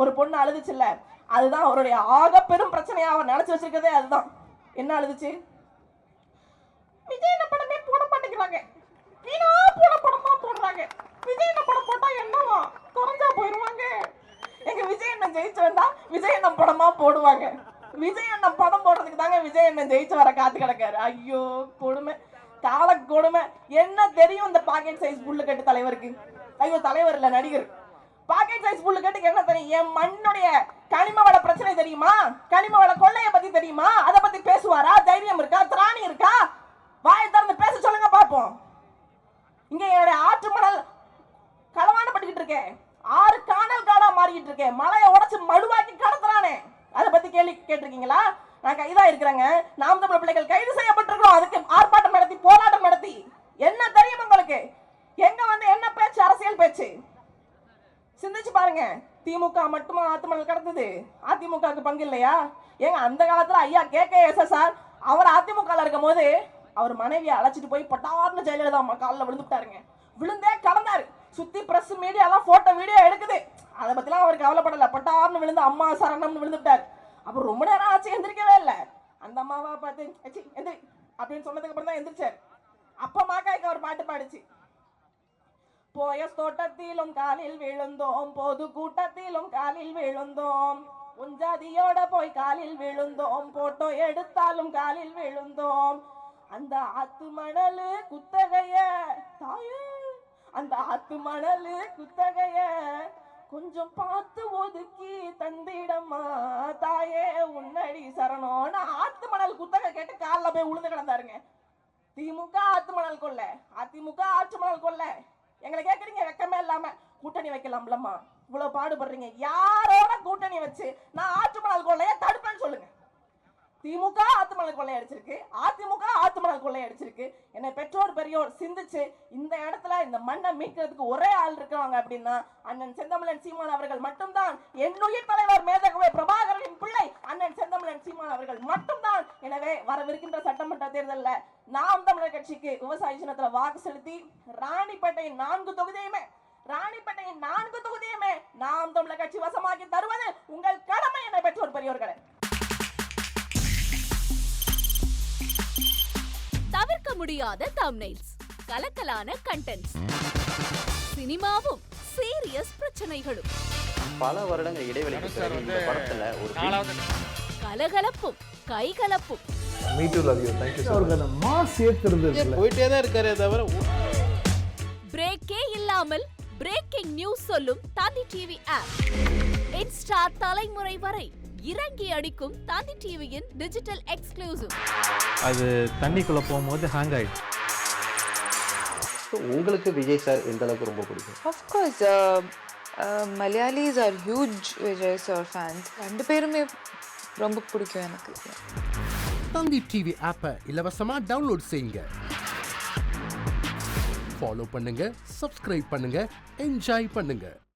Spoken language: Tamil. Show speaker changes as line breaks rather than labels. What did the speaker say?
ஒரு பொண்ணு அழுதுச்சுல்ல, அதுதான் அவருடைய ஆக பெரும் பிரச்சனையா அவர் நினைச்சு வச்சிருக்கதே. அதுதான் என்ன அழுதுச்சு, விஜய் என்ன படமே போட மாட்டேங்கிறாங்க, வீணா போட படமா போடுறாங்க, விஜய் என்ன படம் போட்டா என்னவா குறைஞ்சா போயிருவாங்க, எங்க விஜய் என்ன ஜெயிச்சு வந்தா விஜய் என்ன படமா போடுவாங்க, விஜய் என்ன படம் போடுறதுக்கு தாங்க விஜய் என்ன ஜெயிச்சு வர காத்து கிடக்காரு. ஐயோ கொடுமை, கால கொடுமை. என்ன தெரியும் இந்த பாக்கெட் சைஸ் புல்லு கட்டு தலைவருக்கு? ஐயோ தலைவர் இல்ல, நடிகர். பாக்கெட் சைஸ் புல்லு கட்டுக்கு என்ன தெரியும்? என் மண்ணுடைய கனிம வள பிரச்சனை தெரியுமா? கனிம வள கொள்ளைய பத்தி தெரியுமா? அதை பத்தி பேசுவாரா? தைரியம் இருக்கா? திராணி இருக்கா? வாயை திறந்து பேச சொல்லுங்க பாப்போம். இங்க என்னுடைய ஆற்று மணல் களவாடப்பட்டுக்கிட்டு இருக்கேன், 6 காணல் காடா மாறிக்கிட்டு இருக்கேன், மலையை உடைச்சு மடுவாக்கி கடத்துறானே, அதை பத்தி கேள்வி கேட்டிருக்கீங்களா? நான் கைதா இருக்கிறேங்க, நாம் தமிழ் பிள்ளைகள் கைது செய்யப்பட்டிருக்கோம், அதுக்கு ஆர்ப்பாட்டம் நடத்தி போராட்டம் நடத்தி. என்ன தெரியும் உங்களுக்கு? எங்க வந்து என்ன பேச்சு? அரசியல் பேச்சு. சிந்திச்சு பாருங்க, திமுக மட்டுமா ஆத்துமணல் கடந்தது? அதிமுகவுக்கு பங்கு இல்லையா? ஏங்க அந்த காலத்துல ஐயா KKSSR அவர் அதிமுக இருக்கும் போது அவர் மனைவியை அழைச்சிட்டு போய் பட்டார்னு ஜெயலலிதா அம்மா காலில் விழுந்துட்டாருங்க. விழுந்தே கலந்தாரு. சுத்தி பிரஸ் மீடியா எல்லாம் போட்டோ வீடியோ எடுக்குது. அதை பத்திலாம் அவர் கவலைப்படல. பட்டார்னு விழுந்து அம்மா சரணம்னு விழுந்துட்டாரு. அப்புறம் ரொம்ப நேரம் ஆச்சு, எந்திரிக்கவே இல்லை. அந்த அம்மாவை பார்த்து எந்திரி அப்படின்னு சொன்னதுக்கு அப்புறம் தான் எந்திரிச்சாரு. அப்ப மாக்காய்க்கு அவர் பாட்டு பாடிச்சு, போய தோட்டத்திலும் காலில் விழுந்தோம், பொது கூட்டத்திலும் காலில் விழுந்தோம், உஞ்சாதியோட போய் காலில் விழுந்தோம், போட்டோ எடுத்தாலும் காலில் விழுந்தோம், அந்த ஆத்து மணலு குத்தகைய தாயே, அந்த ஆத்து மணலு குத்தகைய கொஞ்சம் பார்த்து ஒதுக்கி தந்திடம்மா தாயே உன்னடி சரணம். ஆத்து மணல் குத்தகை கேட்டு காலில் போய் உளுந்து கிடந்தாருங்க. திமுக ஆத்து மணல் கொள்ள, அதிமுக ஆற்று மணல் கொள்ள. எங்களை கேட்குறீங்க, வெக்கமே இல்லாம கூட்டணி வைக்கலாம்லம்மா, இவ்வளவு பாடுபடுறீங்க. யாரோட கூட்டணி வச்சு நான் ஆற்று மணல் கொள்ளைய தடுப்பேன்னு சொல்லுங்க. திமுக ஆத்துமணல் கொள்ளை அடிச்சிருக்கு, அதிமுக ஆத்துமணல் கொள்ளை அடிச்சிருக்கு. என்னை பெற்றோர் பெரியோர் சிந்திச்சு இந்த இடத்துல இந்த மண்ணை மீட்கிறதுக்கு ஒரே ஆள் இருக்காங்க அப்படின்னா அண்ணன் செந்தமிழன் சீமான் அவர்கள் மட்டும்தான். என்னுயிர் தலைவர் மேதகவே பிரபாகரனின் பிள்ளை அண்ணன் செந்தமிழன் சீமான் அவர்கள் மட்டும்தான். எனவே வரவிருக்கின்ற சட்டமன்ற தேர்தலில் நாம் தமிழர் கட்சிக்கு விவசாய சின்னத்துல வாக்கு செலுத்தி ராணிப்பேட்டையின் 4 தொகுதியுமே நாம் தமிழர் கட்சி வசமாக்கி தருவது உங்கள் கடமை. என்னை பெற்றோர் பெரியோர்களே,
தவிர்க்க முடியாத தம்ப்நெயில்ஸ், கலக்கலான கண்டென்ட்ஸ், சினிமாவும் சீரியஸ் பிரச்சனைகளும்,
பல வருடங்கள் இடைவெளிக்கு பிறகு இந்த படத்துல ஒரு
கலகலப்பும் கைகலப்பும்.
Me too love you. Thank you sir. அவருக்கு அந்த மாஸ் ஏத்துறது இல்ல,
போயிட்டே தான் இருக்காரே தவிர
பிரேக்கே இல்லாமல் பிரேக்கிங் நியூஸ் சொல்லும் தந்தி டிவி ஆப். இன்ஸ்டா தலைமுறை வரை இறங்கி அடிக்கும் தந்தி டிவியின் டிஜிட்டல் எக்ஸ்க்ளூசிவ்.
அது தண்ணிக்குள்ள போகும்போது ஹேங் ஆயிடுச்சு.
உங்களுக்கு விஜய் சார் எந்த அளவுக்கு ரொம்ப பிடிக்கும்?
Of course, Malayalis are huge Vijay sir fans. ரெண்டு பேருமே ரொம்ப பிடிக்கும் எனக்கு.
தந்தி டிவி ஆப்பை இலவசமா டவுன்லோட் செய்யுங்க, ஃபாலோ பண்ணுங்க, சப்ஸ்கிரைப் பண்ணுங்க, என்ஜாய் பண்ணுங்க.